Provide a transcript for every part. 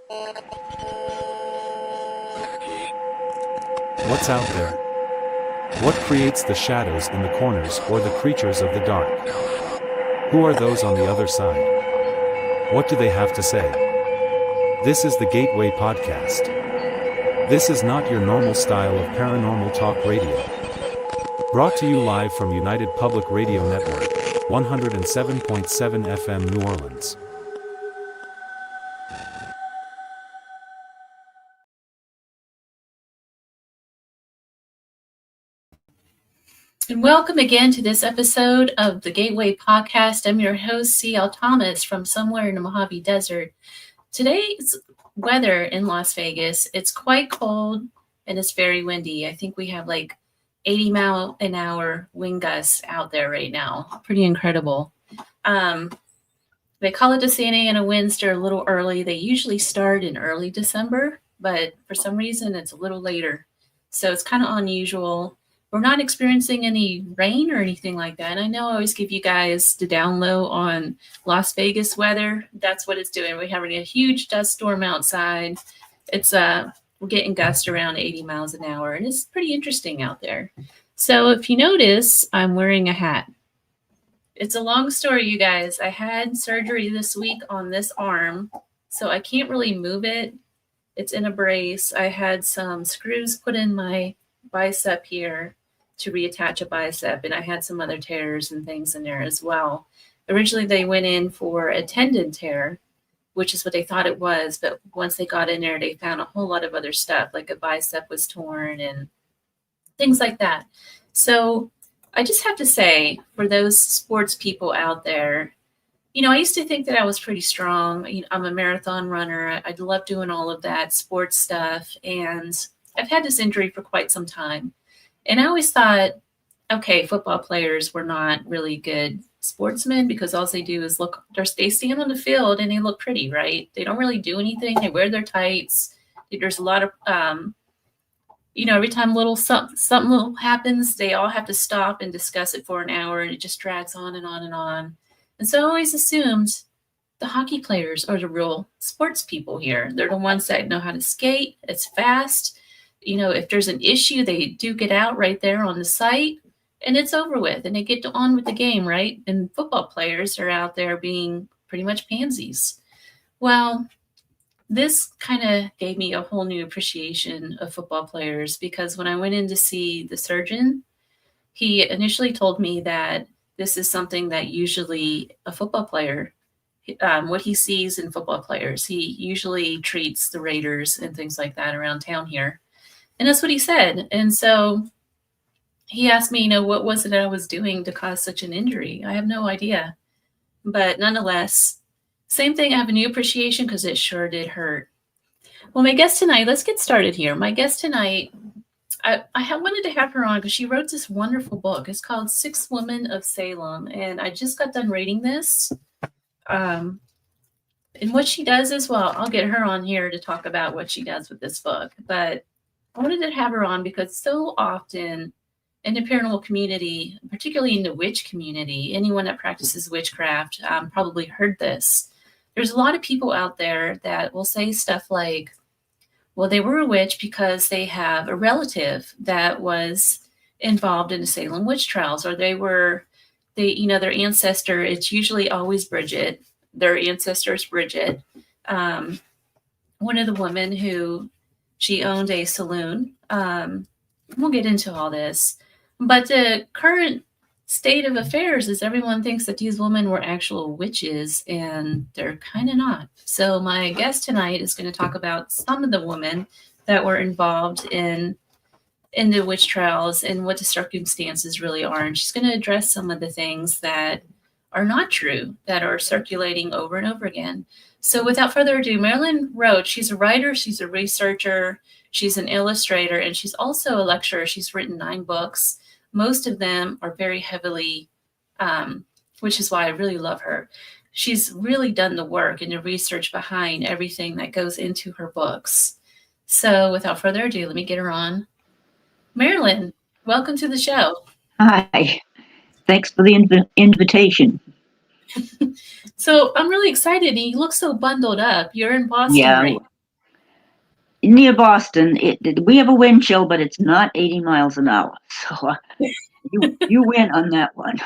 What's out there? What creates the shadows in the corners or the creatures of the dark? Who are those on the other side? What do they have to say? This is the Gateway Podcast. This is not your normal style of paranormal talk radio. Brought to you live from United Public Radio Network, 107.7 FM New Orleans. And welcome again to this episode of the Gateway Podcast. I'm your host, C.L. Thomas, from somewhere in the Mojave Desert. Today's weather in Las Vegas, it's quite cold and it's very windy. I think we have like 80-mile-an-hour wind gusts out there right now. Pretty incredible. They call it the Santa Ana winds. They're a little early. They usually start in early December, but for some reason it's a little later. So it's kind of unusual. We're not experiencing any rain or anything like that. And I know I always give you guys the down low on Las Vegas weather. That's what it's doing. We're having a huge dust storm outside. It's we're getting gusts around 80 miles an hour, and it's pretty interesting out there. So if you notice, I'm wearing a hat. It's a long story, you guys. I had surgery this week on this arm, so I can't really move it. It's in a brace. I had some screws put in my bicep here to reattach a bicep, and I had some other tears and things in there as well. Originally they went in for a tendon tear, which is what they thought it was, but once they got in there they found a whole lot of other stuff, like a bicep was torn and things like that. So I just have to say, for those sports people out there, you know, I used to think that I was pretty strong. I'm a marathon runner. I love doing all of that sports stuff, and I've had this injury for quite some time. And I always thought, okay, football players were not really good sportsmen because all they do is they stand on the field and they look pretty, right? They don't really do anything. They wear their tights. There's a lot of, every time something little happens, they all have to stop and discuss it for an hour, and it just drags on and on and on. And so I always assumed the hockey players are the real sports people here. They're the ones that know how to skate. It's fast. You know, if there's an issue, they duke it out right there on the site, and it's over with, and they get on with the game, right? And football players are out there being pretty much pansies. Well, this kind of gave me a whole new appreciation of football players, because when I went in to see the surgeon, he initially told me that this is something that usually a football player, what he sees in football players, he usually treats the Raiders and things like that around town here. And that's what he said. And so he asked me, what was it that I was doing to cause such an injury? I have no idea. But nonetheless, same thing. I have a new appreciation because it sure did hurt. Well, my guest tonight, let's get started here. My guest tonight, I wanted to have her on because she wrote this wonderful book. It's called Six Women of Salem. And I just got done reading this. And what she does as well, I'll get her on here to talk about what she does with this book. But I wanted to have her on because so often in the paranormal community, particularly in the witch community, anyone that practices witchcraft probably heard this. There's a lot of people out there that will say stuff like, well, they were a witch because they have a relative that was involved in the Salem Witch Trials, or their ancestor, it's usually always Bridget. Their ancestor is Bridget, one of the women who, she owned a saloon. We'll get into all this. But the current state of affairs is everyone thinks that these women were actual witches, and they're kind of not. So my guest tonight is going to talk about some of the women that were involved in the witch trials and what the circumstances really are. And she's going to address some of the things that are not true, that are circulating over and over again. So without further ado, Marilynne Roach, she's a writer, she's a researcher, she's an illustrator, and she's also a lecturer. She's written 9 books. Most of them are very heavily, which is why I really love her. She's really done the work and the research behind everything that goes into her books. So without further ado, let me get her on. Marilynne, welcome to the show. Hi. Thanks for the invitation. So I'm really excited. You look so bundled up. You're in Boston, right? near Boston. We have a wind chill, but it's not 80 miles an hour. So you win on that one.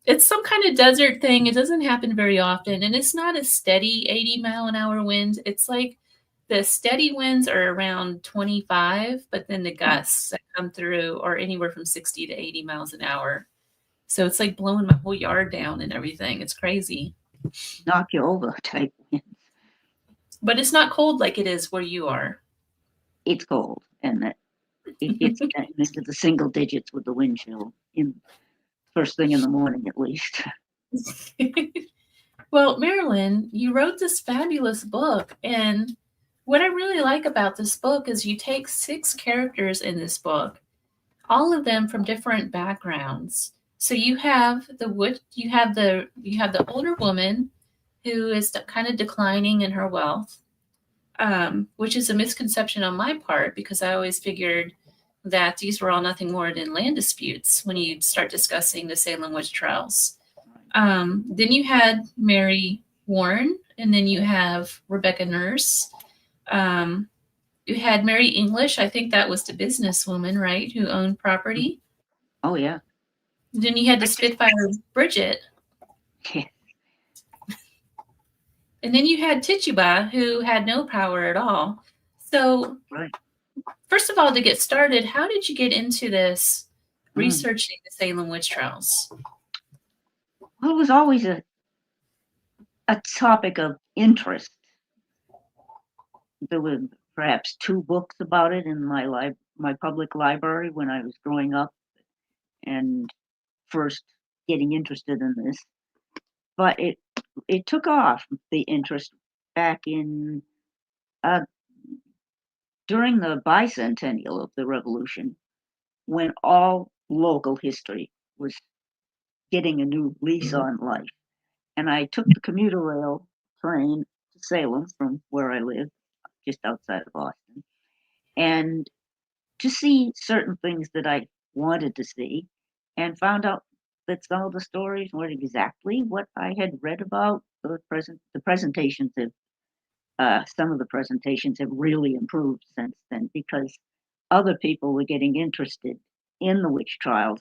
It's some kind of desert thing. It doesn't happen very often, and it's not a steady 80-mile-an-hour wind. It's like the steady winds are around 25, but then the gusts that come through are anywhere from 60 to 80 miles an hour. So it's like blowing my whole yard down and everything. It's crazy. Knock you over type wind. But it's not cold like it is where you are. It's cold, and it's into the single digits with the wind chill in first thing in the morning, at least. Well, Marilynne, you wrote this fabulous book, and what I really like about this book is you take 6 characters in this book, all of them from different backgrounds. So you have the older woman who is kind of declining in her wealth, which is a misconception on my part because I always figured that these were all nothing more than land disputes when you start discussing the Salem Witch Trials. Then you had Mary Warren, and then you have Rebecca Nurse. You had Mary English. I think that was the businesswoman, right, who owned property. Oh, yeah. Then you had the Spitfire Bridget. Yeah. And then you had Tituba, who had no power at all. So, right. First of all, to get started, how did you get into this researching the Salem Witch Trials? Well, it was always a topic of interest. There were perhaps 2 books about it in my public library when I was growing up and first getting interested in this. But it took off, the interest, back in during the bicentennial of the Revolution, when all local history was getting a new lease on life. And I took the commuter rail train to Salem from where I live, just outside of Boston, and to see certain things that I wanted to see, and found out that some of the stories weren't exactly what I had read about. The presentations have some of the presentations have really improved since then because other people were getting interested in the witch trials,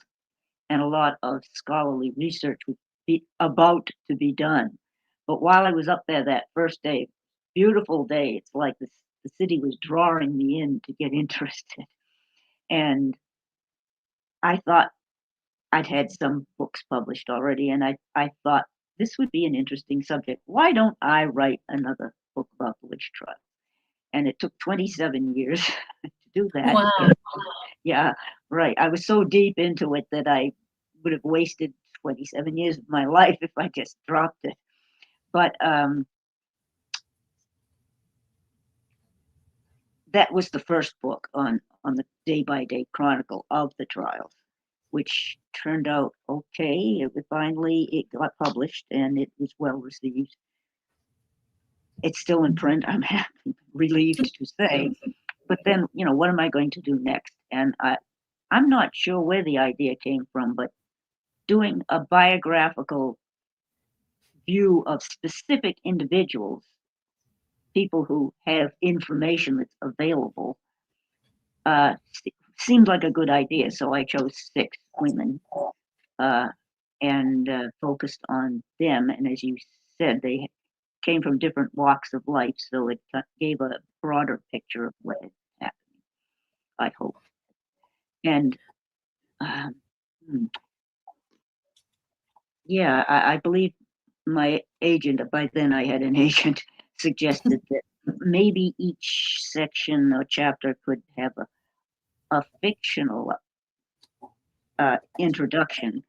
and a lot of scholarly research was about to be done. But while I was up there that first day, beautiful day, it's like the city was drawing me in to get interested. And I thought I'd had some books published already, and I thought this would be an interesting subject. Why don't I write another book about the witch trial? And it took 27 years to do that. Wow. Yeah, right. I was so deep into it that I would have wasted 27 years of my life if I just dropped it. But that was the first book on the Day-by-Day Chronicle of the trials, which turned out okay. It got published and it was well received. It's still in print, I'm happy, relieved to say. But then, what am I going to do next? And I'm not sure where the idea came from, but doing a biographical view of specific individuals, people who have information that's available, seemed like a good idea. So I chose 6 women and focused on them. And as you said, they came from different walks of life, so it gave a broader picture of what had happened, I hope. And yeah, I believe my agent, by then I had an agent, suggested that maybe each section or chapter could have a fictional introduction,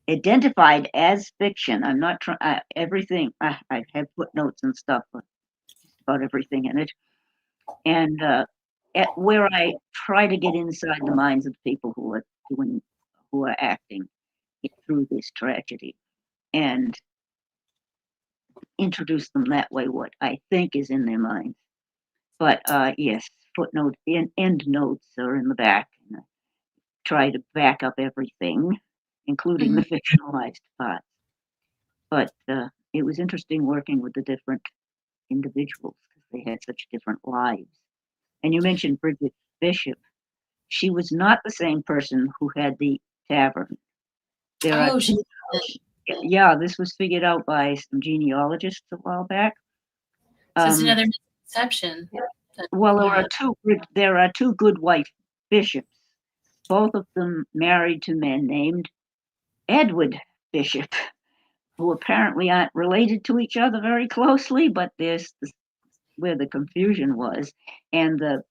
identified as fiction. I'm not trying everything. I have footnotes and stuff about everything in it, and where I try to get inside the minds of the people who are acting through this tragedy, and introduce them that way, what I think is in their minds. But yes, footnote end notes are in the back, and I try to back up everything, including the fictionalized parts. But it was interesting working with the different individuals because they had such different lives. And you mentioned Bridget Bishop. She was not the same person who had the tavern. There are Oh, she two. Yeah, this was figured out by some genealogists a while back. so it's another misconception. Well, Yeah. there are two good wife bishops, both of them married to men named Edward Bishop, who apparently aren't related to each other very closely, but there's where the confusion was. And the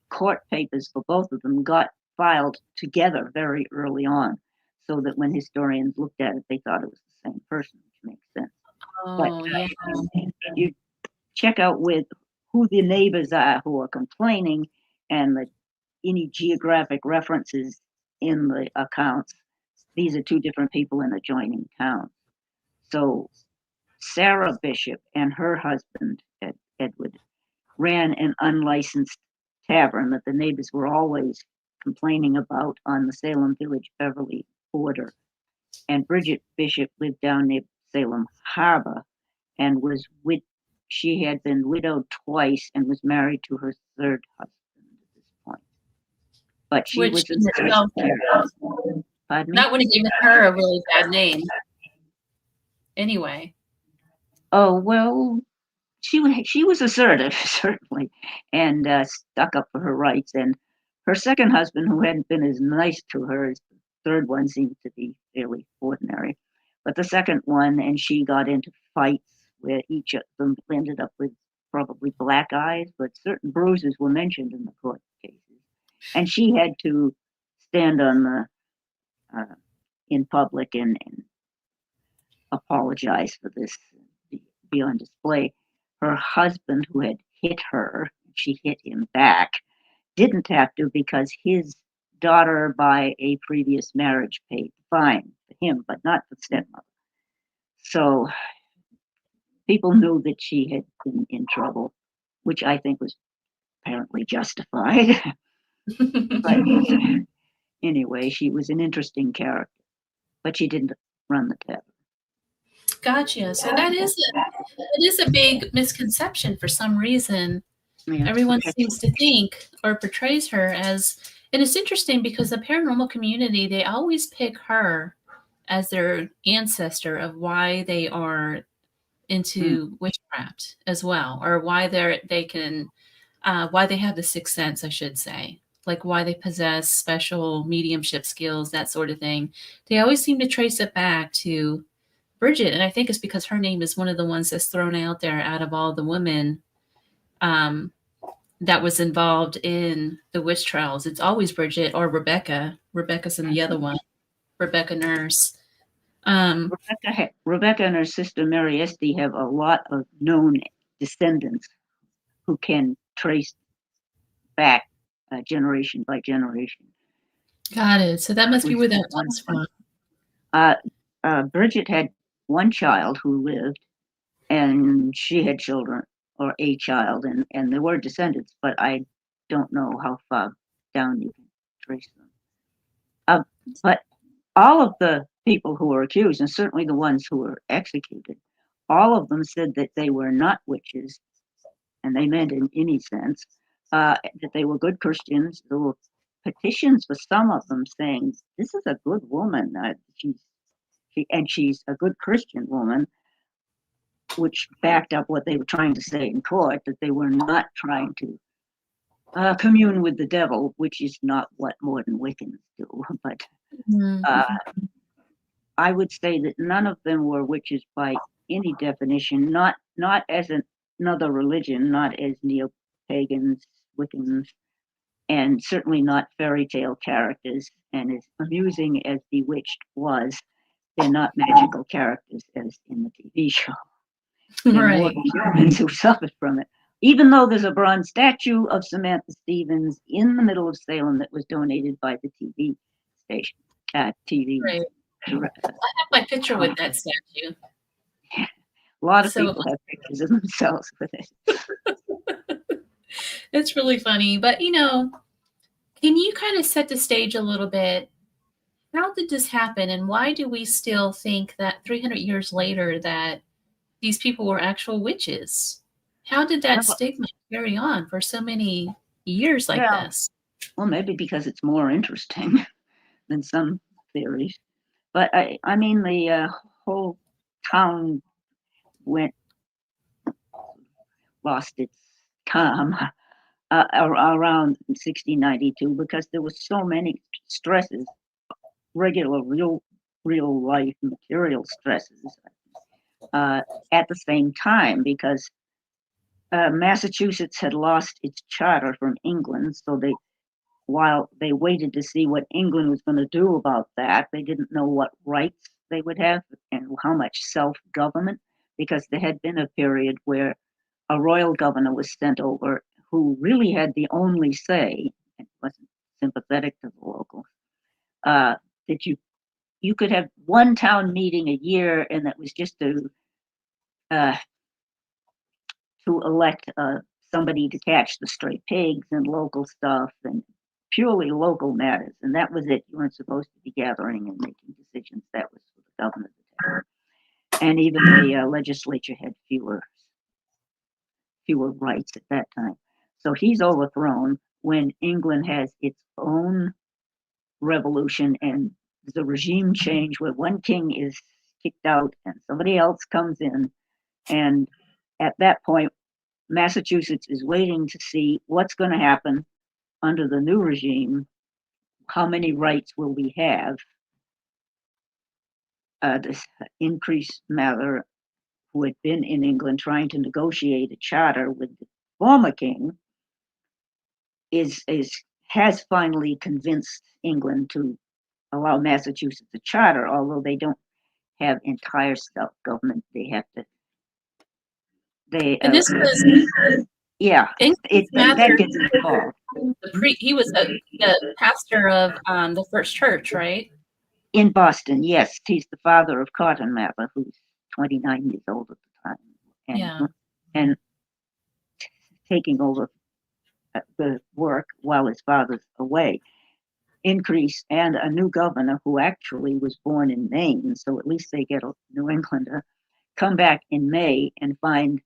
court papers for both of them got filed together very early on, so that when historians looked at it, they thought it was the same person, which makes sense. But Oh, yeah. you check out with who the neighbors are who are complaining and any geographic references in the accounts. These are two different people in adjoining towns. So Sarah Bishop and her husband, Edward, ran an unlicensed tavern that the neighbors were always complaining about on the Salem Village Beverly border. And Bridget Bishop lived down near Salem Harbor and she had been widowed twice and was married to her third husband at this point. But she Which was in itself, Pardon me? that would have given her a really bad name. Anyway. Oh, well, she was assertive, certainly, and stuck up for her rights. And her second husband, who hadn't been as nice to her as the third one, seemed to be fairly ordinary. But the second one, and she got into fights where each of them ended up with probably black eyes, but certain bruises were mentioned in the court cases. And she had to stand on the in public and apologize for this, be on display. Her husband, who had hit her, she hit him back, didn't have to because his daughter by a previous marriage paid the fine for him, but not for the stepmother. So people knew that she had been in trouble, which I think was apparently justified. But anyway, she was an interesting character, but she didn't run the tavern. Gotcha. So that is a big misconception for some reason. Yeah, Everyone seems to think or portrays her as, and it's interesting because the paranormal community, they always pick her as their ancestor of why they are into witchcraft as well, or why they have the sixth sense, I should say, like why they possess special mediumship skills, that sort of thing. They always seem to trace it back to Bridget, and I think it's because her name is one of the ones that's thrown out there out of all the women that was involved in the witch trials. It's always Bridget or Rebecca. Rebecca's in the other one. Rebecca Nurse. Rebecca and her sister Mary Esty have a lot of known descendants who can trace back generation by generation. Got it. So that must be where that comes from. Bridget had one child who lived, and she had children, or a child, and there were descendants, but I don't know how far down you can trace them. But all of the people who were accused, and certainly the ones who were executed, all of them said that they were not witches, and they meant in any sense, that they were good Christians. There were petitions for some of them saying, this is a good woman, she's a good Christian woman, which backed up what they were trying to say in court, that they were not trying to commune with the devil, which is not what modern Wiccans do. But I would say that none of them were witches by any definition, not as another religion, not as neo-pagans, Wiccans, and certainly not fairy tale characters. And as amusing as Bewitched was, they're not magical characters as in the TV show. They're more humans who suffered from it. Even though there's a bronze statue of Samantha Stevens in the middle of Salem that was donated by the TV station. TV. Right. I have my picture with that statue. A lot of people have pictures of themselves with it. It's really funny. But, can you kind of set the stage a little bit? How did this happen? And why do we still think that 300 years later that these people were actual witches? How did that stigma carry on for so many years like Yeah. this. Well, maybe because it's more interesting than some theories. But I mean, the whole town lost its calm around 1692 because there was so many stresses, regular, real life material stresses at the same time, because Massachusetts had lost its charter from England, so while they waited to see what England was going to do about that, they didn't know what rights they would have and how much self-government, because there had been a period where a royal governor was sent over who really had the only say, and wasn't sympathetic to the locals, that you could have one town meeting a year, and that was just uh, to elect somebody to catch the stray pigs and local stuff and purely local matters. And that was it. You weren't supposed to be gathering and making decisions. That was for the governor to take. And even the legislature had fewer rights at that time. So he's overthrown when England has its own revolution and the regime change where one king is kicked out and somebody else comes in. And at that point, Massachusetts is waiting to see what's going to happen under the new regime. How many rights will we have? This increased Mather, who had been in England trying to negotiate a charter with the former king, has finally convinced England to allow Massachusetts a charter, although they don't have entire self-government. They have to. And this was Yeah, that gets involved. He was the pastor of the First Church, right? In Boston, yes. He's the father of Cotton Mather, who's 29 years old at the time, and taking over the work while his father's away. Increase and a new governor who actually was born in Maine, so at least they get a New Englander, come back in May and find,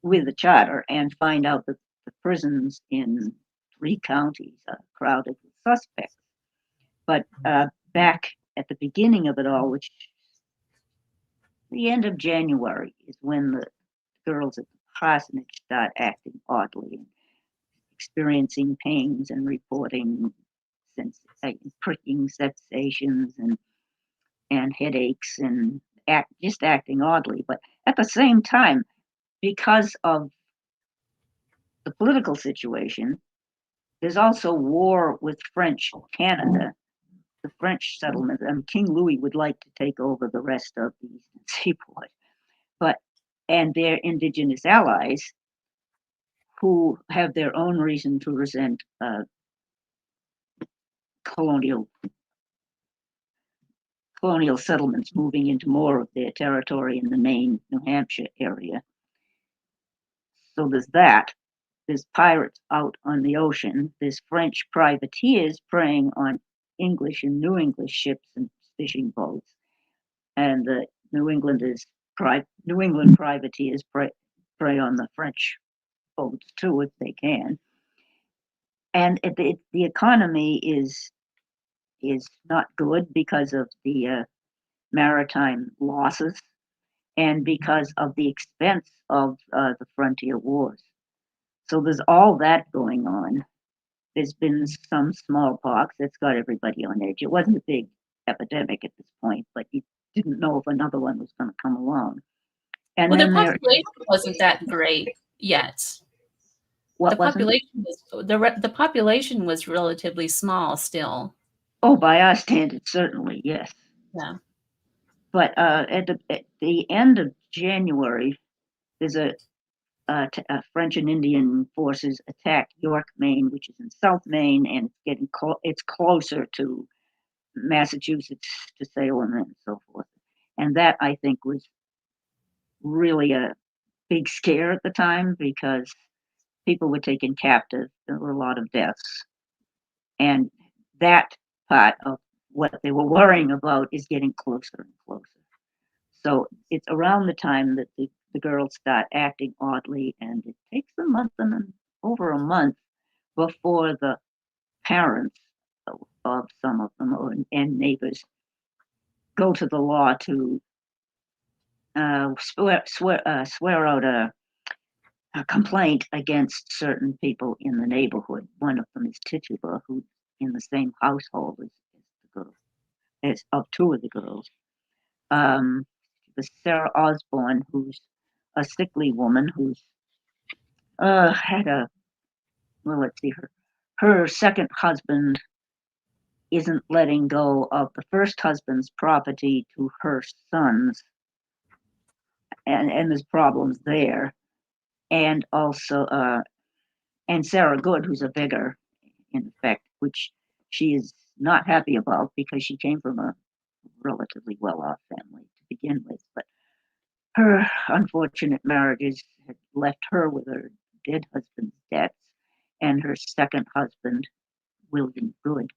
with the charter, and find out that the prisons in 3 counties are crowded with suspects. But back at the beginning of it all, which the end of January, is when the girls at the parsonage start acting oddly and experiencing pains and reporting pricking sensations and headaches and just acting oddly. But at the same time, because of the political situation, there's also war with French Canada, the French settlement. King Louis would like to take over the rest of the Eastern Seaboard, and their indigenous allies, who have their own reason to resent colonial settlements moving into more of their territory in the Maine, New Hampshire area. So there's that. There's pirates out on the ocean. There's French privateers preying on English and New English ships and fishing boats. And the New England privateers prey on the French boats too, if they can. And the economy is not good because of the maritime losses and because of the expense of the frontier wars. So there's all that going on. There's been some smallpox that's got everybody on edge. It wasn't a big epidemic at this point, but you didn't know if another one was going to come along. And well, then the population wasn't that great yet. The population was relatively small still. Oh, by our standards, certainly, yes. Yeah. But at the end of January, there's a French and Indian forces attack York, Maine, which is in South Maine, and it's closer to Massachusetts, to Salem, and so forth. And that, I think, was really a big scare at the time because people were taken captive. There were a lot of deaths, and that part of what they were worrying about is getting closer and closer. So it's around the time that the girls start acting oddly, and it takes them over a month before the parents of some of them and neighbors go to the law to swear out a complaint against certain people in the neighborhood. One of them is Tituba, who's in the same household as the girl, as of two of the girls. The Sarah Osborne, who's a sickly woman who's had let's see, her second husband isn't letting go of the first husband's property to her sons, and there's problems there. And also, and Sarah Good, who's a beggar, in effect, which she is not happy about because she came from a relatively well-off family to begin with. But her unfortunate marriages had left her with her dead husband's debts, and her second husband, William Good,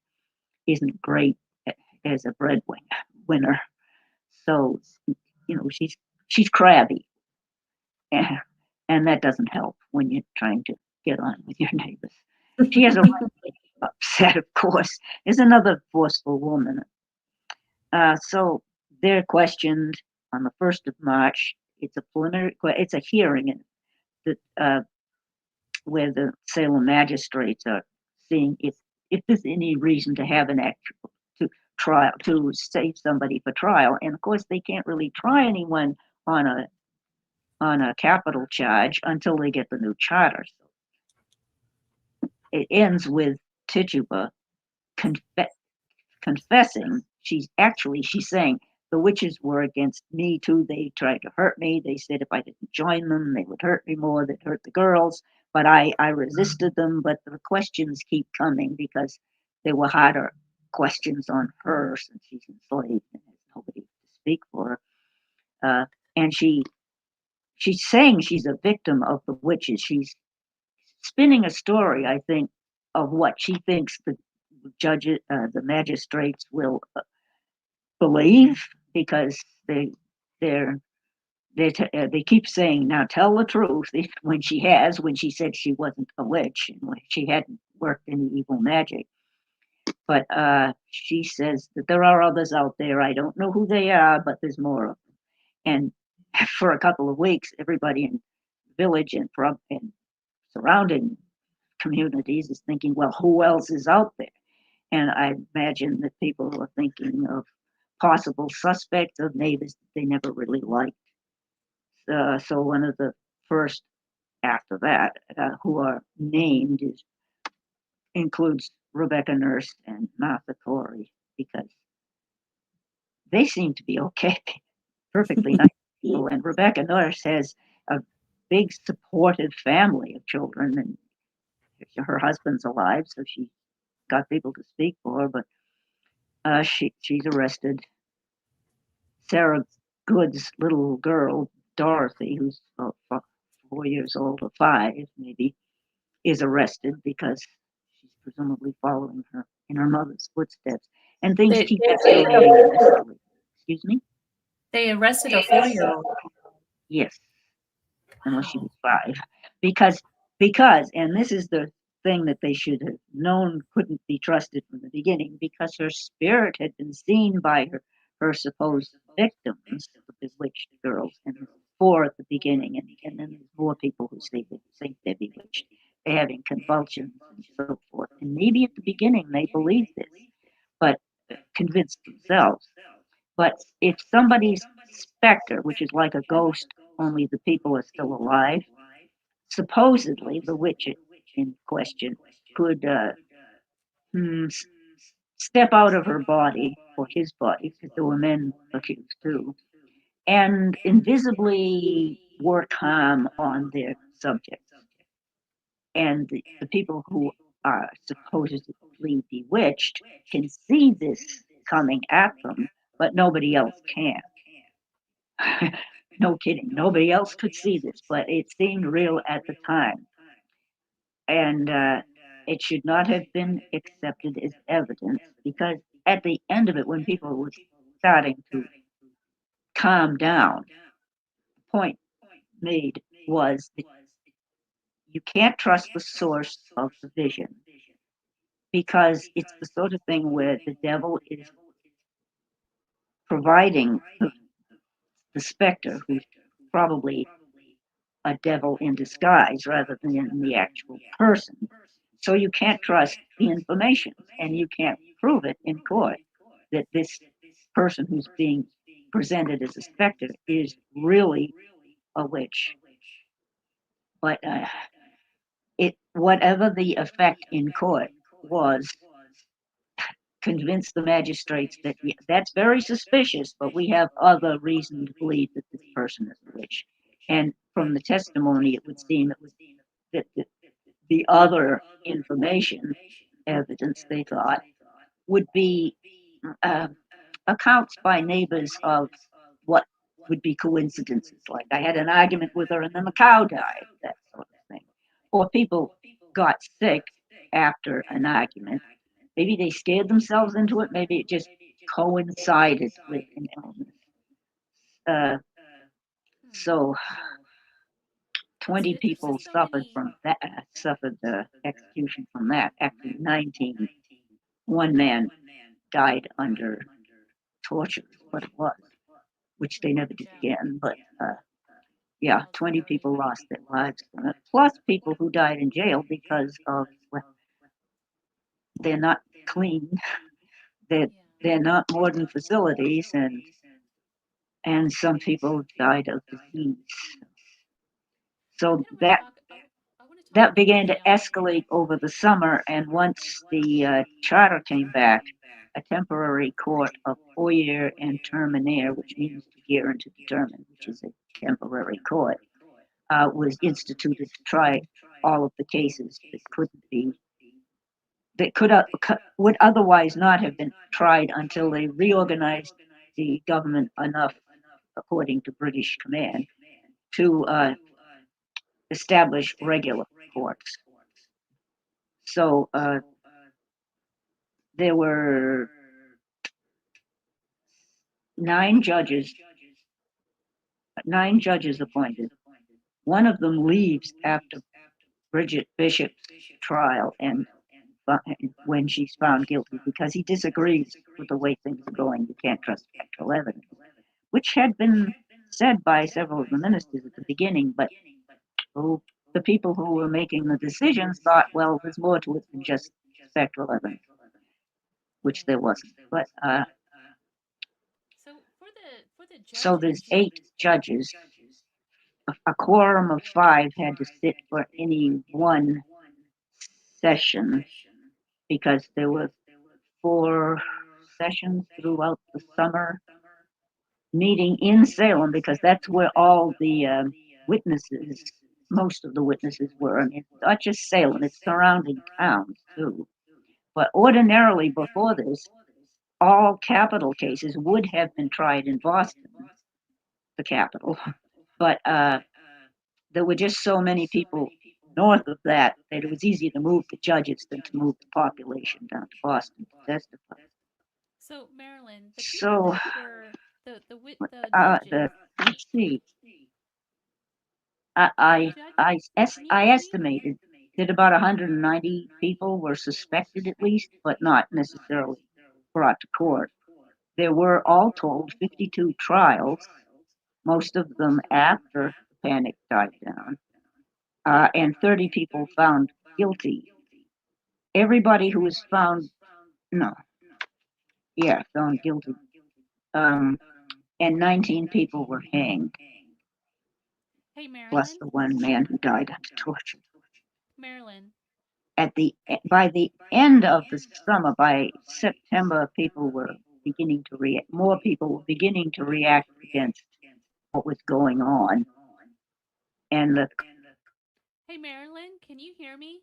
isn't great as a breadwinner. So, she's crabby, and that doesn't help when you're trying to get on with your neighbors. She has a right to be upset, of course. Is another forceful woman. So they're questioned on the 1st of March. It's a hearing where the Salem magistrates are seeing if there's any reason to have an actual trial, to save somebody for trial. And of course, they can't really try anyone on a capital charge until they get the new charter. So it ends with Tituba confessing. She's saying, the witches were against me too. They tried to hurt me. They said if I didn't join them, they would hurt me more. They'd hurt the girls. But I resisted them. But the questions keep coming because they were harder questions on her since she's enslaved and has nobody to speak for her. And she's saying she's a victim of the witches. She's spinning a story, I think, of what she thinks the judges, the magistrates will believe, because they keep saying, now tell the truth, when she said she wasn't a witch and when she hadn't worked any evil magic. But she says that there are others out there. I don't know who they are, but there's more of them. And for a couple of weeks, everybody in the village and surrounding communities is thinking, well, who else is out there? And I imagine that people are thinking of possible suspects, of neighbors that they never really liked. So one of the first after that who are named includes Rebecca Nurse and Martha Corey, because they seem to be okay, perfectly nice people. And Rebecca Nurse has a big supportive family of children, and her husband's alive, so she got people to speak for her. But she's arrested. Sarah Good's little girl, Dorothy, who's 4 years old, or 5 maybe, is arrested because she's presumably following in her mother's footsteps. And things keep escalating. Excuse me? They arrested a 4-year-old. Yes, unless she was 5. Because, and this is the thing that they should have known couldn't be trusted from the beginning, because her spirit had been seen by her supposed victims, the bewitched girls, and 4 at the beginning, and then there's more people who think they're bewitched. They're having convulsions and so forth. And maybe at the beginning they believed this, but convinced themselves. But if somebody's specter, which is like a ghost, only the people are still alive, supposedly the witch in question could step out of her body, or his body, because there were men accused too, and invisibly work harm on their subjects. And the people who are supposedly bewitched can see this coming at them, but nobody else can. No kidding. Nobody else could see this, but it seemed real at the time. And it should not have been accepted as evidence, because at the end of it, when people were starting to calm down, the point made was that you can't trust the source of the vision, because it's the sort of thing where the devil is providing the specter, who's probably a devil in disguise rather than in the actual person. So you can't trust the information, and you can't prove it in court that this person who's being presented as a specter is really a witch. But whatever the effect in court was, convinced the magistrates that that's very suspicious, but we have other reason to believe that this person is a witch. And from the testimony, it would seem that the other information, evidence, they thought, would be accounts by neighbors of what would be coincidences, like I had an argument with her and then the cow died, that sort of thing. Or people got sick after an argument. Maybe they scared themselves into it. Maybe it just coincided with an illness. So 20 people suffered from that, suffered the execution from that. Actually, 19. One man died under torture, is what it was, which they never did again. But yeah, 20 people lost their lives from it, plus people who died in jail because of, well, they're not clean, they're not modern facilities, and some people died of disease. So that began to escalate over the summer, and once the charter came back, a temporary court of oyer and terminer, which means to hear and to determine, which is a temporary court, was instituted to try all of the cases that would otherwise not have been tried until they reorganized the government enough, according to British command, to establish regular courts. So there were 9 judges appointed. One of them leaves after Bridget Bishop's trial, and when she's found guilty, because he disagrees with the way things are going. You can't trust actual evidence, which had been said by several of the ministers at the beginning, but the people who were making the decisions thought, well, there's more to it than just spectral evidence, which there wasn't. But so there's 8 judges. A quorum of 5 had to sit for any one session, because there were 4 sessions throughout the summer, meeting in Salem, because that's where all the witnesses, most of the witnesses were. I mean, not just Salem, it's surrounding towns too. But ordinarily before this, all capital cases would have been tried in Boston, the capital. But there were just so many people north of that it was easier to move the judges than to move the population down to Boston to testify. So, Marilynne, the people that were the judges. Let's see. I estimated that about 190 people were suspected at least, but not necessarily brought to court. There were all told 52 trials, most of them after the panic died down, and 30 people found guilty. Everybody who was found guilty, and 19 people were hanged. Hey, Marilynne. Plus the one man who died under torture. Marilynne. By the end of the summer, by September, people were beginning to react. More people were beginning to react against what was going on. And hey, Marilynne, can you hear me?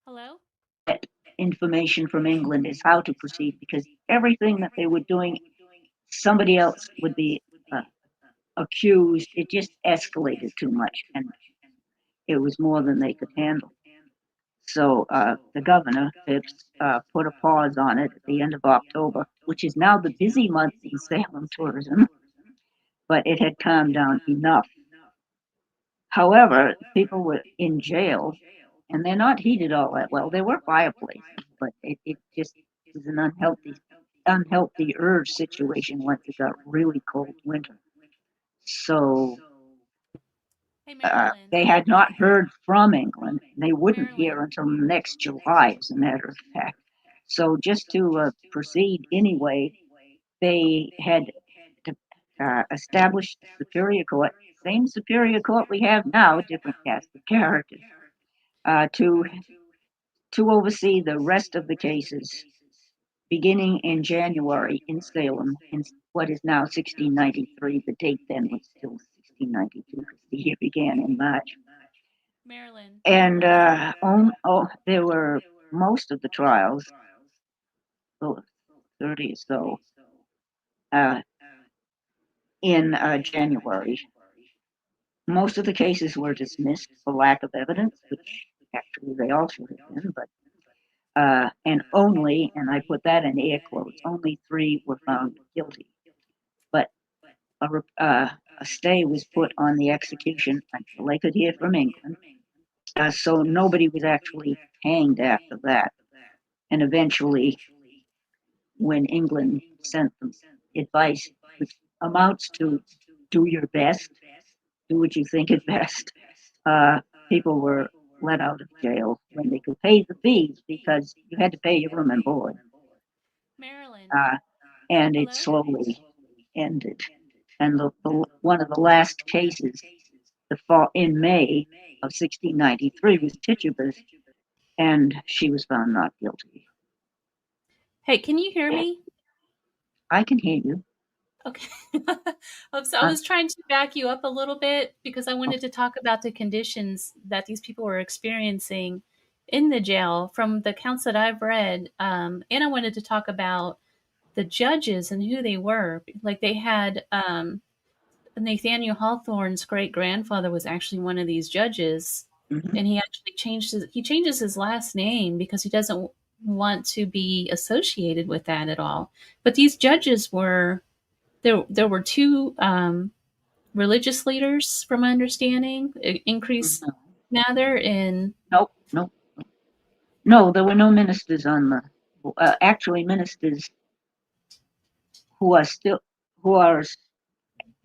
Hello? Information from England is how to proceed, because everything that they were doing, somebody else would be accused. It just escalated too much, and it was more than they could handle. So the governor, Phipps, put a pause on it at the end of October, which is now the busy month in Salem tourism, but it had calmed down enough However, people were in jail, and they're not heated all that well. There were fireplaces, but it just was an unhealthy urge situation once it got really cold winter. So Hey, Marilyn. they had not heard from England. They wouldn't Marilyn. hear until next July, as a matter of fact. So just to proceed anyway, they had to establish Superior Court, same Superior Court we have now, different cast of characters, to oversee the rest of the cases, beginning in January in Salem, in what is now 1693. The date then was still 1692 because the year began in March. Marilyn. And there were most of the trials, 30 or so, in January. Most of the cases were dismissed for lack of evidence, which actually they all should have been, but and only, and I put that in air quotes, only 3 were found guilty. But a stay was put on the execution until they could hear from England. So nobody was actually hanged after that. And eventually, when England sent them advice, which amounts to do your best, do what you think is best, people were let out of jail when they could pay the fees, because you had to pay your room and board. Marilyn. And it slowly ended. And one of the last cases, in May of 1693, was Tituba's, and she was found not guilty. Hey, can you hear me? I can hear you. Okay. So I was trying to back you up a little bit because I wanted to talk about the conditions that these people were experiencing in the jail from the accounts that I've read. And I wanted to talk about the judges and who they were. Like they had Nathaniel Hawthorne's great grandfather was actually one of these judges, and he actually changes his last name because he doesn't want to be associated with that at all. But these judges were there were 2 religious leaders, from my understanding, Increase Mather and Nope. No, there were no ministers on the. Actually, ministers who are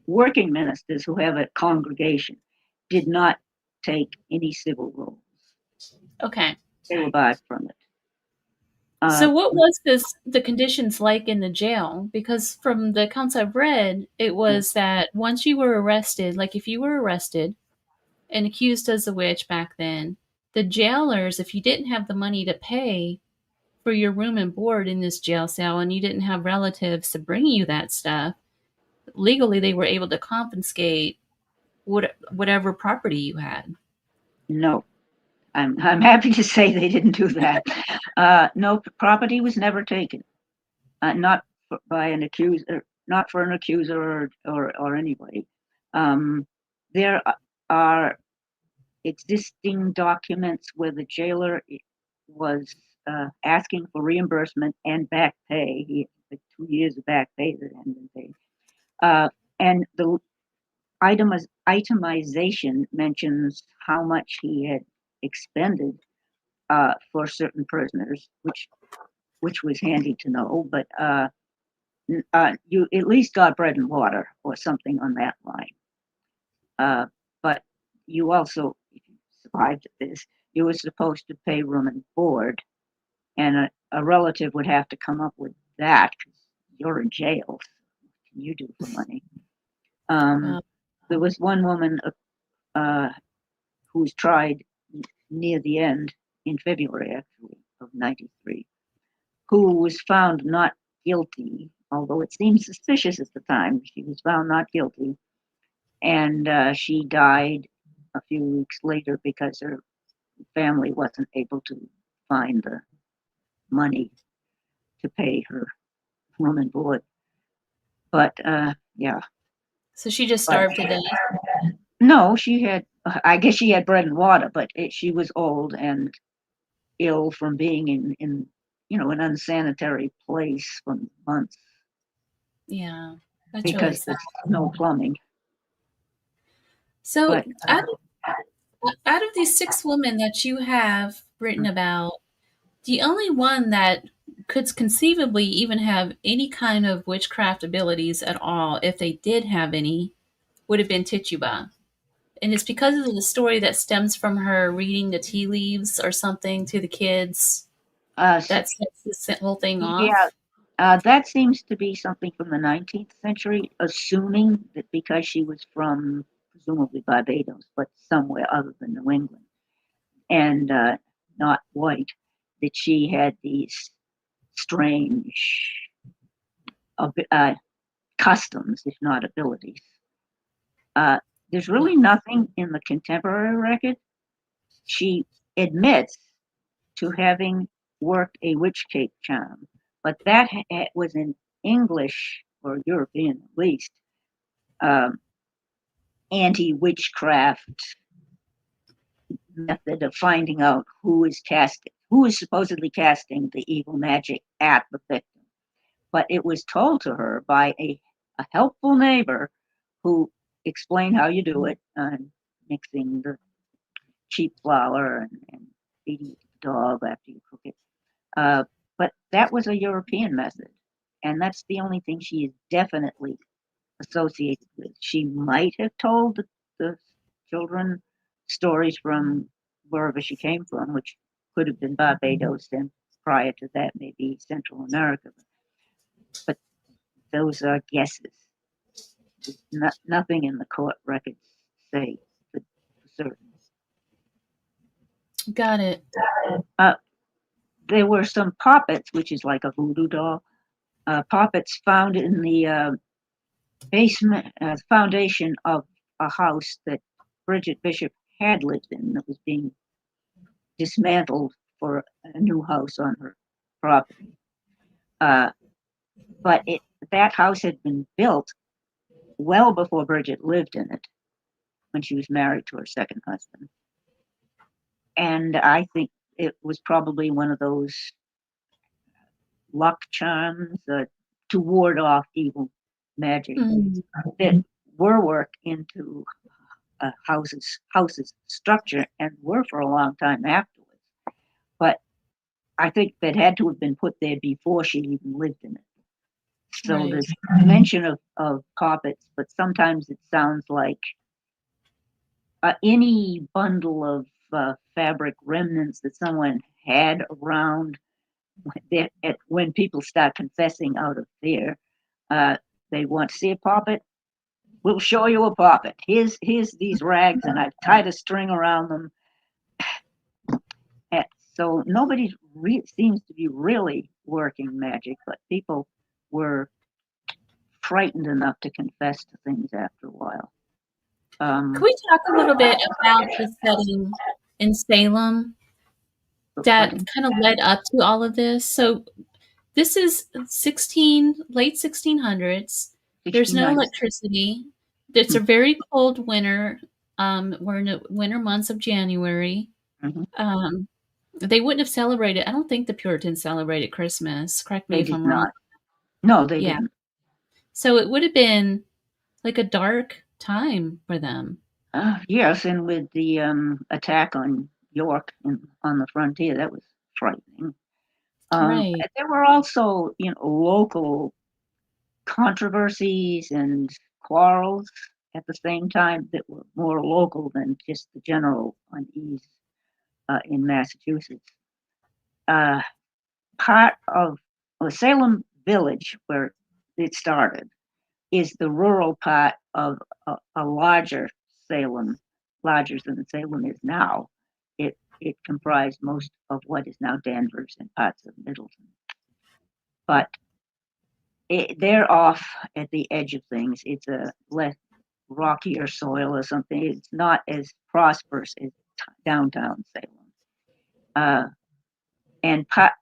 working ministers who have a congregation did not take any civil roles. okay. They were barred from it. So what was the conditions like in the jail? Because from the accounts I've read, it was that once you were arrested, like if you were arrested and accused as a witch back then, the jailers, if you didn't have the money to pay for your room and board in this jail cell and you didn't have relatives to bring you that stuff, legally they were able to confiscate whatever property you had. No, I'm happy to say they didn't do that. No, property was never taken, not by an accuser, not for an accuser or anybody. There are existing documents where the jailer was asking for reimbursement and back pay. He had 2 years of back pay that hadn't been paid. And the itemization mentions how much he had expended for certain prisoners, which was handy to know. But you at least got bread and water or something on that line. But you also, if you survived this, you were supposed to pay room and board, and a relative would have to come up with that because you're in jail. What can you do for money? Wow. There was one woman who was tried near the end in February, actually, of 93, who was found not guilty, although it seemed suspicious at the time. She was found not guilty, and she died a few weeks later because her family wasn't able to find the money to pay her room and board. But yeah. So she just starved to death? No, I guess she had bread and water, but she was old and ill from being in an unsanitary place for months. Yeah, that's really Because sad. there's no plumbing. So But Out of these 6 women that you have written about, the only one that could conceivably even have any kind of witchcraft abilities at all, if they did have any, would have been Tituba. And it's because of the story that stems from her reading the tea leaves or something to the kids Uh, that sets this whole thing yeah, off. that seems to be something from the 19th century, assuming that because she was from presumably Barbados, but somewhere other than New England, and not white, that she had these strange customs, if not abilities. There's really nothing in the contemporary record. She admits to having worked a witch cake charm, but that was in English or European at least um, anti-witchcraft method of finding out who is supposedly casting the evil magic at the victim. But it was told to her by a helpful neighbor who explained how you do it, mixing the cheap flour and feeding it to the dog after you cook it. But that was a European method, and that's the only thing she is definitely associated with. She might have told the children stories from wherever she came from, which could have been Barbados, and prior to that, maybe Central America. But those are guesses. Nothing in the court records say for certain. Got it. There were some poppets, which is like a voodoo doll, poppets found in the basement foundation of a house that Bridget Bishop had lived in that was being dismantled for a new house on her property. But that house had been built well before Bridget lived in it, when she was married to her second husband. And I think it was probably one of those luck charms to ward off evil magic that were worked into house's structure and were for a long time afterwards. But I think that had to have been put there before she even lived in it. So Right. there's mention of poppets, but sometimes it sounds like any bundle of fabric remnants that someone had around when people start confessing out of fear. They want to see a poppet. We'll show you a poppet. Here's these rags, and I've tied a string around them. So nobody seems to be really working magic, but people were frightened enough to confess to things after a while. Can we talk a little bit about the setting in Salem that kind of led up to all of this? So this is late 1600s. There's no 69. electricity. It's a very cold winter. We're in the winter months of January. Mhm. They wouldn't have celebrated. I don't think the Puritans celebrated Christmas. Correct me They if did I'm wrong. not. No, they Yeah. didn't. So it would have been like a dark time for them. Yes, and with the attack on York on the frontier, that was frightening. Right. There were also, local controversies and quarrels at the same time that were more local than just the general unease in Massachusetts. Part of Salem Village, where it started, is the rural part of a larger Salem, larger than Salem is now. It comprised most of what is now Danvers and parts of Middleton. But they're off at the edge of things. It's a less rockier soil or something. It's not as prosperous as downtown Salem. And part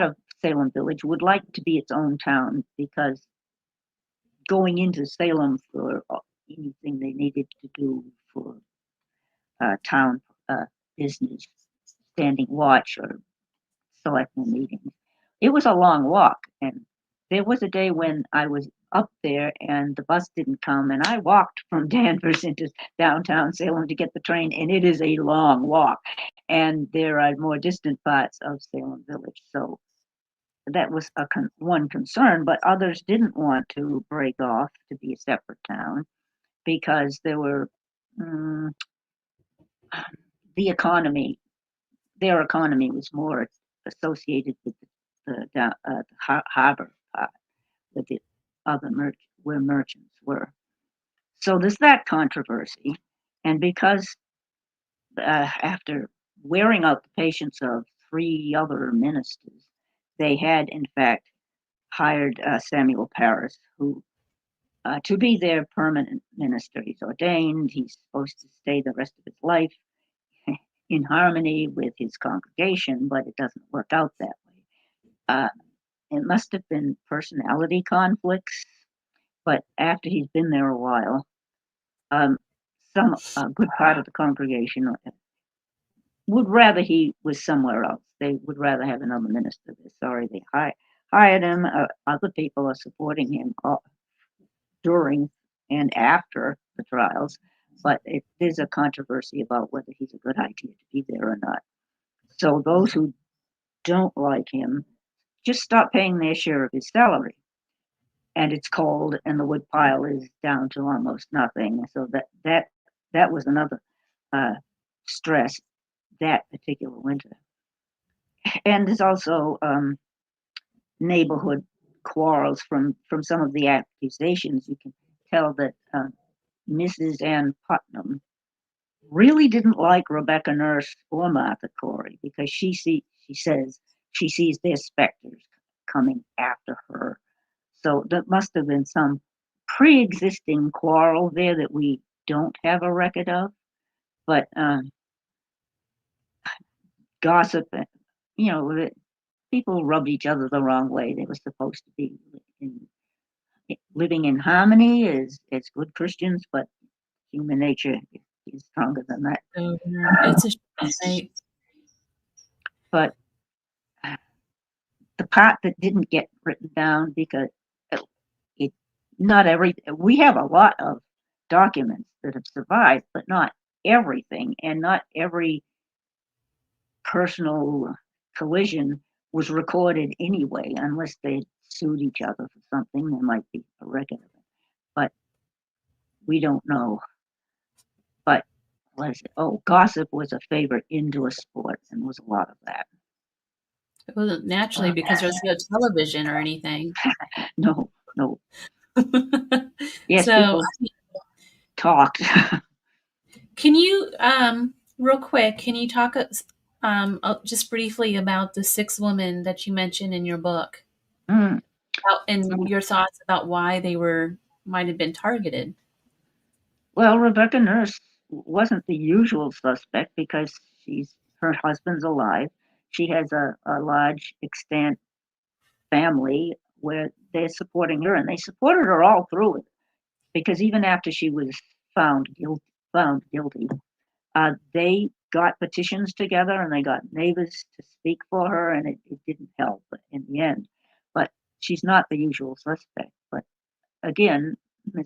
of Salem Village would like to be its own town because going into Salem for anything they needed to do for town business, standing watch or selectmen meetings, it was a long walk. And there was a day when I was up there, and the bus didn't come, and I walked from Danvers into downtown Salem to get the train, and it is a long walk, and there are more distant parts of Salem Village. So that was one concern, but others didn't want to break off to be a separate town because there were the economy. Their economy was more associated with the harbor part, with the other where merchants were. So there's that controversy, and because after wearing out the patience of 3 other ministers, they had in fact hired Samuel Parris, who to be their permanent minister. He's ordained. He's supposed to stay the rest of his life in harmony with his congregation, but it doesn't work out that way. It must have been personality conflicts, but after he's been there a while, some good part of the congregation would rather he was somewhere else. They would rather have another minister. They're sorry they hired him. Other people are supporting him during and after the trials, but there's a controversy about whether he's a good idea to be there or not. So those who don't like him just stop paying their share of his salary. And it's cold, and the wood pile is down to almost nothing. So that was another stress that particular winter. And there's also neighborhood quarrels from some of the accusations. You can tell that Mrs. Ann Putnam really didn't like Rebecca Nurse or Martha Corey because she says she sees their specters coming after her. So there must have been some pre-existing quarrel there that we don't have a record of. But gossip, people rubbed each other the wrong way. They were supposed to be living in harmony as good Christians, but human nature is stronger than that. It's a shame. But the part that didn't get written down because we have a lot of documents that have survived, but not everything, and not every personal collision was recorded anyway, unless they sued each other for something. There might be a record of it, but we don't know. But gossip was a favorite indoor sport, and there was a lot of that. It wasn't naturally because there's no television or anything. No. Yes, so people talked. Can you, real quick, can you talk just briefly about the 6 women that you mentioned in your book, and your thoughts about why they might have been targeted? Well, Rebecca Nurse wasn't the usual suspect because her husband's alive. She has a large extant family where they're supporting her, and they supported her all through it. Because even after she was found guilty, they got petitions together and they got neighbors to speak for her, and it didn't help in the end. But she's not the usual suspect. But again, the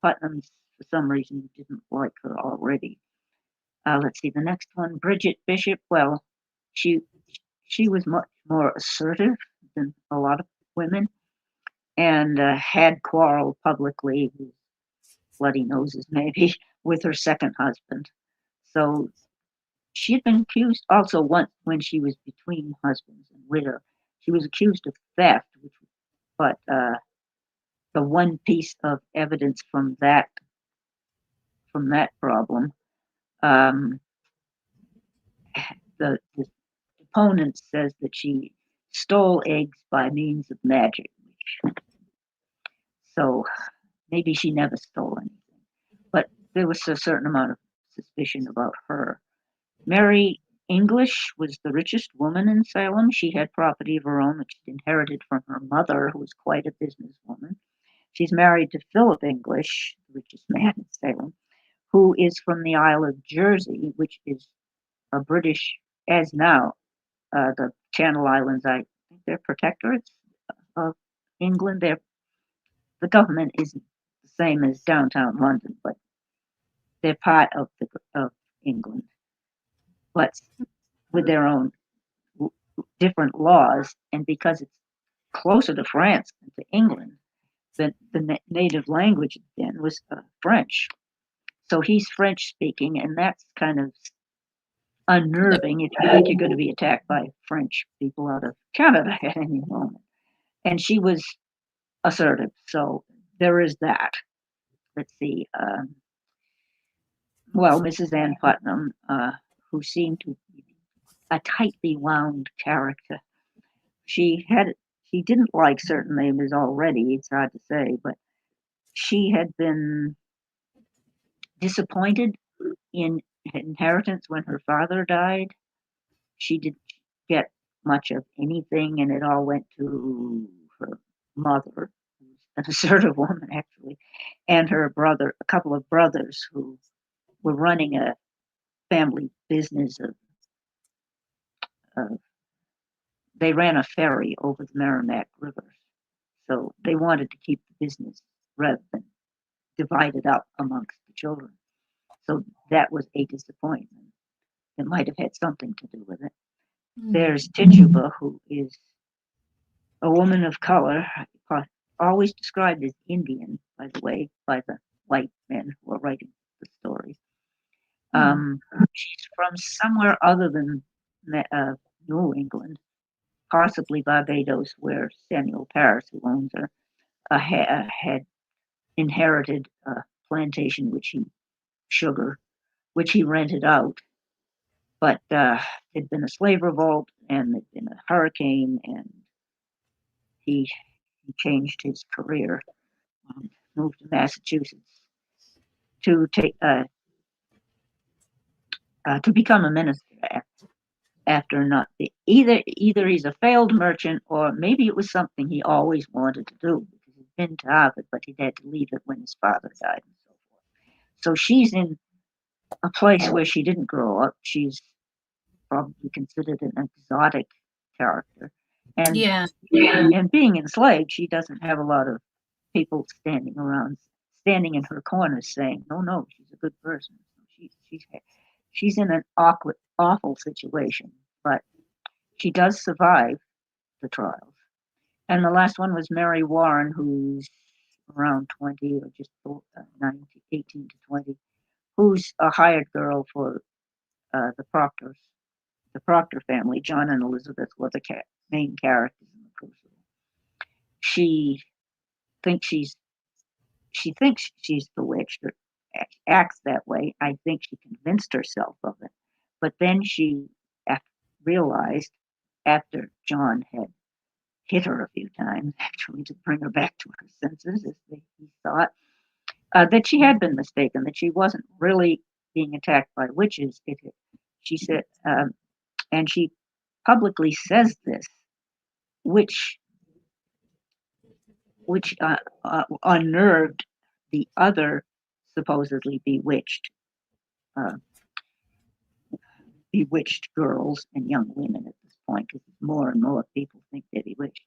Putnams, for some reason, didn't like her already. Let's see, the next one, Bridget Bishop. Well, she was much more assertive than a lot of women, and had quarreled publicly with bloody noses, maybe, with her second husband. So she had been accused also once when she was between husbands and widow. She was accused of theft, but the one piece of evidence from that problem, the opponent says that she stole eggs by means of magic. So maybe she never stole anything, but there was a certain amount of suspicion about her. Mary English was the richest woman in Salem. She had property of her own that she'd inherited from her mother, who was quite a businesswoman. She's married to Philip English, the richest man in Salem, who is from the Isle of Jersey, which is a British, as now, the Channel Islands, I think they're protectorates of England. the government isn't the same as downtown London, but they're part of England, but with their own different laws. And because it's closer to France than to England, the native language then was French. So he's French speaking, and that's kind of unnerving if you think you're going to be attacked by French people out of Canada at any moment. And she was assertive, so there is that. Let's see. Well, Mrs. Ann Putnam, who seemed to be a tightly wound character. She didn't like certain neighbors already. It's hard to say, but she had been disappointed in inheritance when her father died. She didn't get much of anything, and it all went to her mother, who's an assertive woman actually, and her brother, a couple of brothers who were running a family business of they ran a ferry over the Merrimack River. So they wanted to keep the business rather than divide it up amongst the children. So that was a disappointment. It might have had something to do with it. There's Tituba, who is a woman of color, always described as Indian, by the way, by the white men who are writing the stories. She's from somewhere other than New England, possibly Barbados, where Samuel Parris, who owns her, had inherited a plantation, sugar, which he rented out. But there'd been a slave revolt, and there'd been a hurricane, and he changed his career, moved to Massachusetts to become a minister after not either he's a failed merchant, or maybe it was something he always wanted to do, because he'd been to Harvard, but he'd had to leave it when his father died and so forth. So she's in a place where she didn't grow up. She's probably considered an exotic character, and and being enslaved, she doesn't have a lot of people standing in her corner saying, no, she's a good person. She's in an awful situation, but she does survive the trials. And the last one was Mary Warren, who's around 20 or just 18 to 20, who's a hired girl for the Proctor family. John and Elizabeth were the main characters in the crucible. She thinks she's bewitched, or acts that way. I think she convinced herself of it. But then she realized, after John had hit her a few times, actually, to bring her back to her senses, as he thought, that she had been mistaken, that she wasn't really being attacked by witches. She said, and she publicly says this, which unnerved the other supposedly bewitched girls and young women at this point, because more and more people think they're bewitched,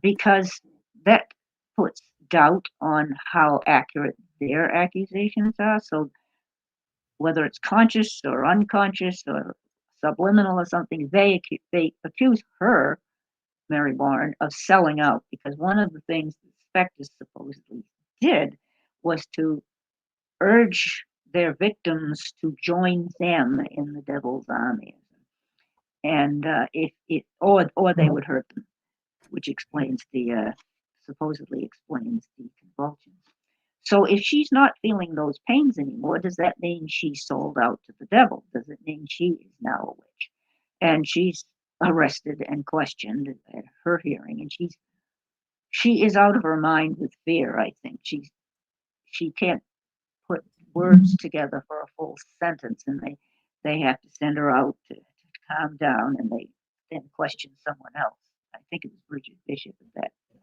because that puts doubt on how accurate their accusations are. So whether it's conscious or unconscious or subliminal or something, they accuse her, Mary Warren, of selling out, because one of the things the specters supposedly did was to urge their victims to join them in the devil's army, and or they would hurt them, which supposedly explains the convulsions. So if she's not feeling those pains anymore, does that mean she's sold out to the devil? Does it mean she is now a witch? And she's arrested and questioned at her hearing, and she is out of her mind with fear. I think she can't put words together for a full sentence, and they have to send her out to calm down, and they then question someone else. I think it was Bridget Bishop on that day.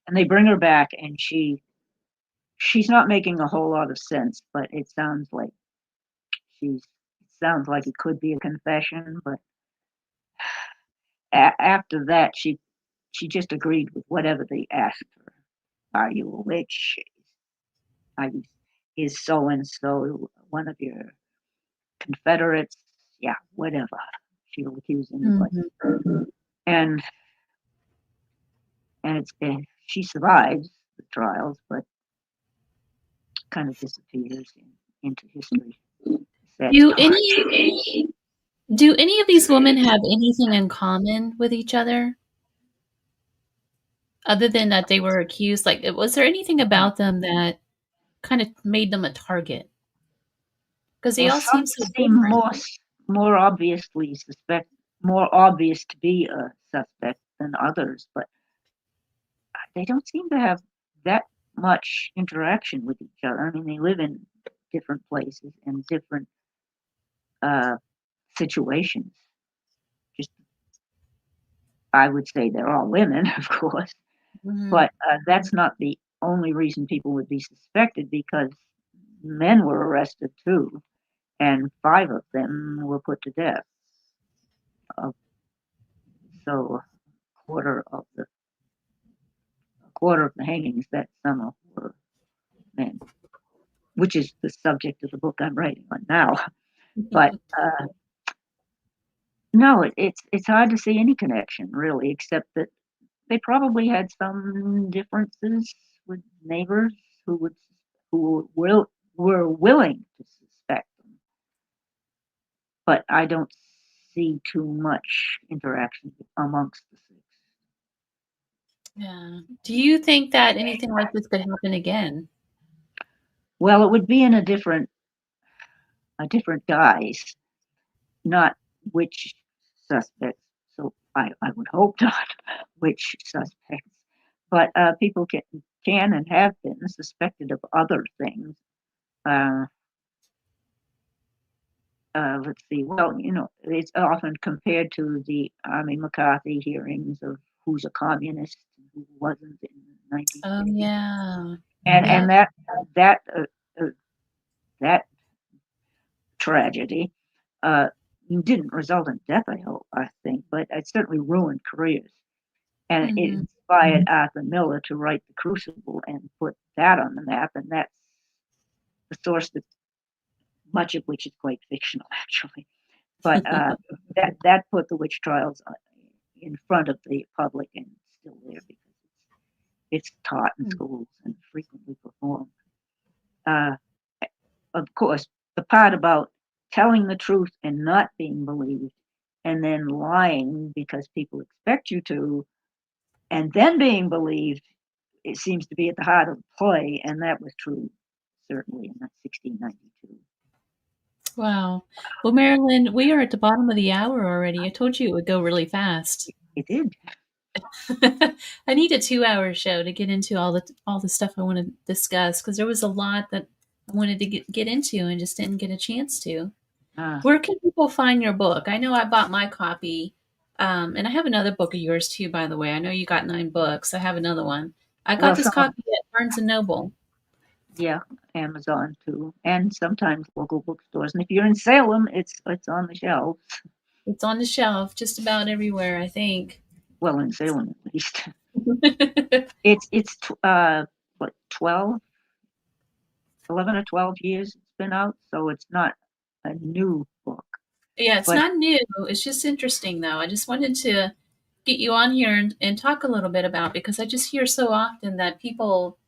And they bring her back, and she's not making a whole lot of sense, but it sounds like it could be a confession. But after that, she just agreed with whatever they asked her. are you a witch? Is so and so one of your Confederates? Yeah, whatever. She'll accuse anybody, and she survives the trials, but kind of disappears into history. Do any of these women have anything in common with each other? Other than that they were accused, like, was there anything about them that kind of made them a target? Because they Well, all some seem so seem different. more obviously more obvious to be a suspect than others, but they don't seem to have that much interaction with each other. I mean, they live in different places and different situations. Just, I would say they're all women, of course, but that's not the only reason people would be suspected, because men were arrested too, and 5 of them were put to death. So a quarter of the hangings that summer were men, which is the subject of the book I'm writing on now. But no, it's hard to see any connection really, except that they probably had some differences with neighbors who were willing to suspect them. But I don't see too much interaction amongst the 6. Yeah. Do you think that anything like this could happen again? Well, it would be in a different guise, not witch suspects. So I would hope not witch suspects, but people can and have been suspected of other things. Let's see. Well, it's often compared to the Army McCarthy hearings of who's a communist and who wasn't in the 1960s. Oh yeah. And that tragedy didn't result in death, I think, but it certainly ruined careers. And it inspired Arthur Miller to write The Crucible and put that on the map, and that's the source that much of which is quite fictional, actually. But that put the witch trials in front of the public, and it's still there because it's taught in schools and frequently performed. Of course, the part about telling the truth and not being believed, and then lying because people expect you to, and then being believed, it seems to be at the heart of the play, and that was true certainly in 1692. Wow. Well, Marilynne, we are at the bottom of the hour already. I told you it would go really fast. It did. I need a 2-hour show to get into all the stuff I want to discuss, because there was a lot that I wanted to get into and just didn't get a chance to. Where can people find your book? I know I bought my copy, and I have another book of yours too, by the way. I know you got 9 books. I have another one. I got this copy at Barnes & Noble. Yeah, Amazon too, and sometimes local bookstores. And if you're in Salem, it's on the shelves. It's on the shelf just about everywhere, I think. Well, in Salem at least. It's what 11 or 12 years it's been out, so it's not a new book. Yeah, it's not new. It's just interesting, though. I just wanted to get you on here and talk a little bit about, because I just hear so often that people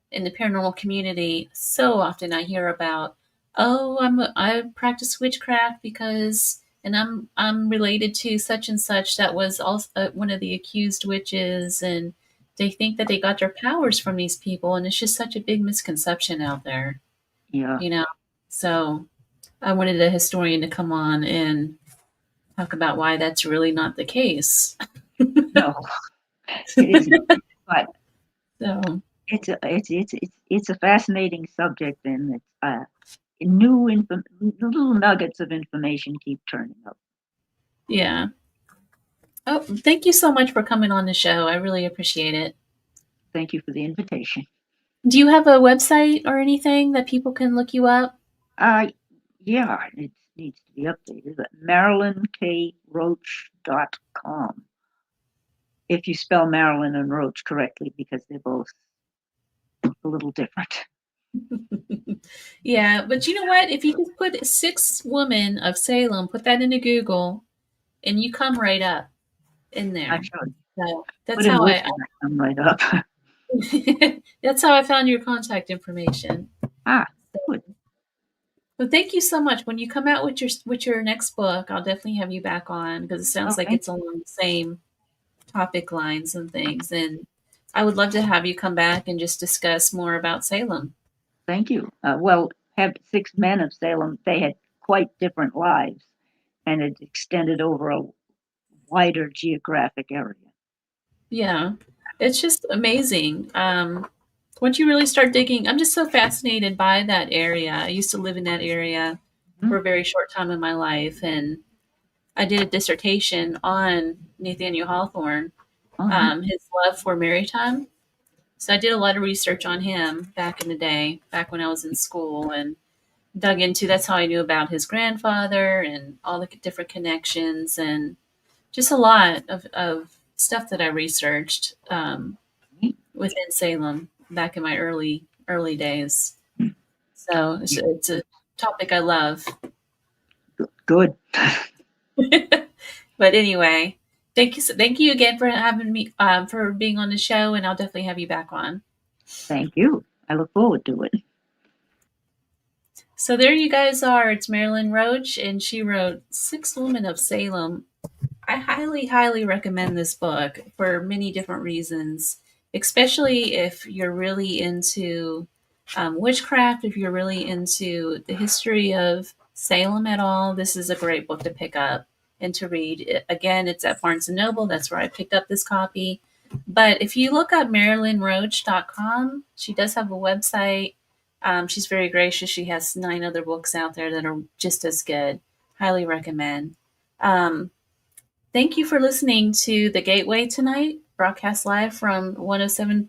in the paranormal community, so often I hear about, oh, I practice witchcraft because, and I'm related to such and such that was also one of the accused witches, and they think that they got their powers from these people, and it's just such a big misconception out there. Yeah. So I wanted a historian to come on and talk about why that's really not the case. No, it isn't. But so it's a fascinating subject, and it's little nuggets of information keep turning up. Yeah. Oh, thank you so much for coming on the show. I really appreciate it. Thank you for the invitation. Do you have a website or anything that people can look you up? Yeah, it needs to be updated. MarilynneKRoach.com. If you spell Marilynne and Roach correctly, because they're both a little different. Yeah, but you know what? If you just put Six Women of Salem, put that into Google, and you come right up in there. I should. So Put that's in how witch and I come right up. that's how I found your contact information. Good. Well, thank you so much. When you come out with your next book, I'll definitely have you back on because it sounds like Okay. it's along the same topic lines and things. And I would love to have you come back and just discuss more about Salem. Thank you. Well, have Six Men of Salem, they had quite different lives, and it extended over a wider geographic area. Yeah, it's just amazing. Once you really start digging, I'm just so fascinated by that area. I used to live in that area for a very short time in my life, and I did a dissertation on Nathaniel Hawthorne, his love for maritime. So I did a lot of research on him back in the day, back when I was in school, and dug into. That's how I knew about his grandfather and all the different connections, and just a lot of stuff that I researched within Salem back in my early days. So it's a topic I love. Good. But anyway, thank you again for having me for being on the show, and I'll definitely have you back on. Thank you. I look forward to it. So there you guys are. It's Marilynne Roach, and she wrote Six Women of Salem. I highly recommend this book for many different reasons, especially if you're really into witchcraft, if you're really into the history of Salem at all. This is a great book to pick up and to read. Again, it's at Barnes & Noble. That's where I picked up this copy. But if you look up MarilynneRoach.com, she does have a website. She's very gracious. She has 9 other books out there that are just as good. Highly recommend. Thank you for listening to The Gateway tonight, broadcast live from 107.7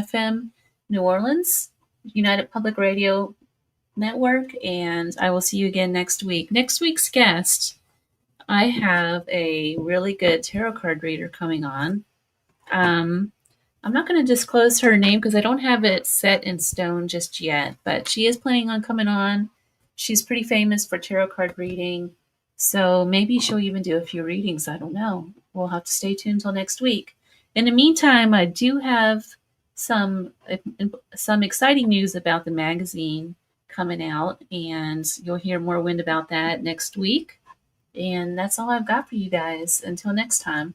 FM New Orleans, United Public Radio Network, and I will see you again next week. Next week's guest, I have a really good tarot card reader coming on. I'm not going to disclose her name because I don't have it set in stone just yet, but she is planning on coming on. She's pretty famous for tarot card reading, so maybe she'll even do a few readings. I don't know. We'll have to stay tuned till next week. In the meantime, I do have some exciting news about the magazine coming out, and you'll hear more wind about that next week. And that's all I've got for you guys. Until next time.